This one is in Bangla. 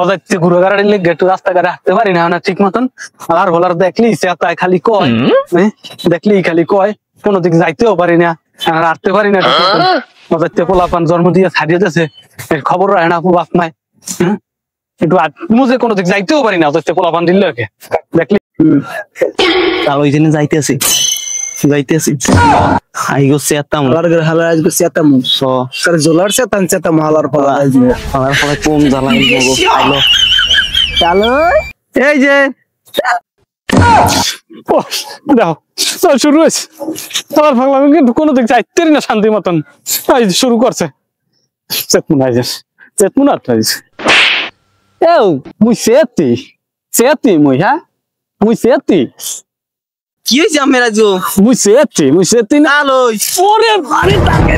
যাচ্ছে ঘুরে গাড়ি লেগে একটু রাস্তাঘাটে হাঁটতে পারি না ঠিক মতন। আর হলার দেখলি চেতায় খালি কয়, দেখলি খালি কয়, কোনো দিক যাইতেও পারি না, আর হাঁটতে পারি না ঠিক মতন। যাচ্ছে পোলাপান জন্ম দিয়ে ছাড়িয়ে যাচ্ছে, খবর রাখে না বাপ মাই। একটু মুঝে কোনো দিক যাইতেও পারি না, যাচ্ছে পোলাপান দিল দেখলি। তার ওই জন্য যাইতেছি আই গো সেতাম হালার ঘরে হালার আজকে সেতাম সো কার জোলার সেতান সেতাম হালার পলা আমার পরে কম জ্বালাই মগো আইলো চলো এই যে দেখো চল শুরু হয়েছে। তোমার ভাগলাম কিন্তু কোনো দিক যাইতে না শান্তি মতন শুরু করছে। মুই সেতি মুই, হ্যাঁ মুই সেতি কি হইছে আমরা জো মুই সেতি না লই ওরে ভারী টাকে